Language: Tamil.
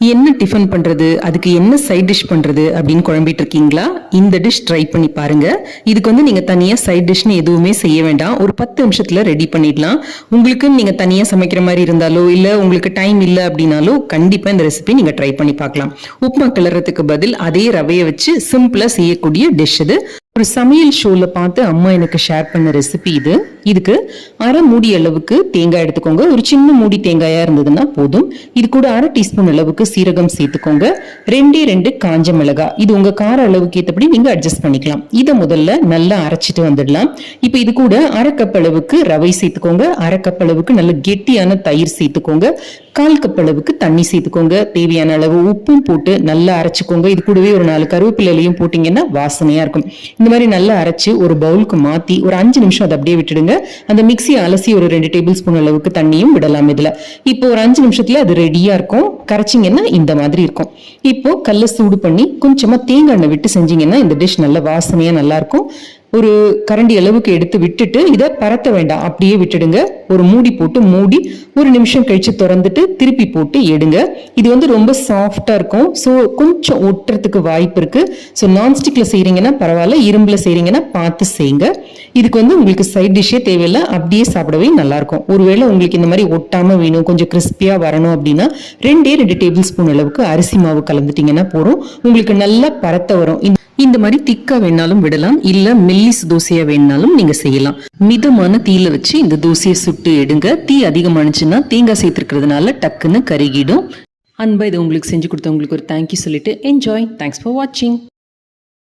என்ன டிஃபன் பண்றது, அதுக்கு என்ன சைட் டிஷ் பண்றது அப்படின்னு குழம்பிட்டு இருக்கீங்களா? இந்த டிஷ் ட்ரை பண்ணி பாருங்க. இதுக்கு நீங்க தனியா சைட் டிஷ்னு எதுவுமே செய்ய வேண்டாம். ஒரு 10 நிமிஷத்துல ரெடி பண்ணிடலாம். உங்களுக்கு நீங்க தனியா சமைக்கிற மாதிரி இருந்தாலோ இல்ல உங்களுக்கு டைம் இல்ல அப்படின்னாலோ கண்டிப்பா இந்த ரெசிபி நீங்க ட்ரை பண்ணி பார்க்கலாம். உப்புமா கிளறதுக்கு பதில் அதே ரவையை வச்சு சிம்பிளா செய்யக்கூடிய டிஷ் இது. ஒரு சமையல் ஷோல பார்த்து அம்மா எனக்கு ஷேர் பண்ண ரெசிபி இது. இதுக்கு அரை மூடி அளவுக்கு தேங்காய் எடுத்துக்கோங்க. ஒரு சின்ன மூடி தேங்காயா இருந்ததுன்னா போதும். இது கூட அரை டீஸ்பூன் அளவுக்கு சீரகம் சேர்த்துக்கோங்க. 2 காஞ்ச மிளகாய், இது உங்க கார அளவுக்கு ஏற்றபடி நீங்க அட்ஜஸ்ட் பண்ணிக்கலாம். இதை முதல்ல நல்லா அரைச்சிட்டு வந்துடலாம். இப்போ இது கூட அரை கப் அளவுக்கு ரவை சேர்த்துக்கோங்க. அரை கப் அளவுக்கு நல்ல கெட்டியான தயிர் சேர்த்துக்கோங்க. 1/4 கப் அளவுக்கு தண்ணி சேர்த்துக்கோங்க. தேவையான அளவு உப்பும் போட்டு நல்லா அரைச்சிக்கோங்க. இது கூடவே ஒரு 4 கருவேப்பிலையும் போட்டீங்கன்னா வாசனையா இருக்கும். இந்த மாதிரி நல்லா அரைச்சு ஒரு பவுலுக்கு மாத்தி ஒரு 5 நிமிஷம் அதை அப்படியே விட்டுடுங்க. அந்த மிக்ஸி அலசி ஒரு 2 டேபிள் ஸ்பூன் அளவுக்கு தண்ணியும் விடலாம் இதுல. இப்போ ஒரு 5 நிமிஷத்துல அது ரெடியா இருக்கும். கரைச்சிங்கன்னா இந்த மாதிரி இருக்கும். இப்போ கல்ல சூடு பண்ணி கொஞ்சமா தேங்காய் எண்ணெய் விட்டு செஞ்சீங்கன்னா இந்த டிஷ் நல்ல வாசனையா நல்லா இருக்கும். ஒரு கரண்டி அளவுக்கு எடுத்து விட்டுட்டு இதை பரத்த வேண்டாம், அப்படியே விட்டுடுங்க. ஒரு மூடி போட்டு மூடி ஒரு நிமிஷம் கழிச்சு திறந்துட்டு திருப்பி போட்டு எடுங்க. இது ரொம்ப சாஃப்டா இருக்கும். ஸோ கொஞ்சம் ஒட்டுறதுக்கு வாய்ப்பு இருக்கு. ஸோ நான்ஸ்டிக்ல செய்யறீங்கன்னா பரவாயில்ல, இரும்புல செய்யறீங்கன்னா பார்த்து செய்யுங்க. இதுக்கு உங்களுக்கு சைட் டிஷ்ஷே தேவையில்லை, அப்படியே சாப்பிடவே நல்லா இருக்கும். ஒருவேளை உங்களுக்கு இந்த மாதிரி ஒட்டாம வேணும், கொஞ்சம் கிறிஸ்பியா வரணும் அப்படின்னா 2 டேபிள் ஸ்பூன் அளவுக்கு அரிசி மாவு கலந்துட்டீங்கன்னா போறோம். உங்களுக்கு நல்லா பரத்த வரும். இந்த மாதிரி திக்கா வேணாலும் விடலாம், இல்ல மெல்லிஸ் தோசையா வேணாலும் நீங்க செய்யலாம். மிதமான தீயில வச்சு இந்த தோசையை சுட்டு எடுங்க. தீ அதிகமானுச்சுன்னா தேங்காய் சேர்த்துக்கிறதுனால டக்குன்னு கருகிடும். அன்பா இதை உங்களுக்கு செஞ்சு கொடுத்தவங்களுக்கு ஒரு தேங்க்யூ சொல்லிட்டு என்ஜாய். தேங்க்ஸ் ஃபார் வாட்சிங்.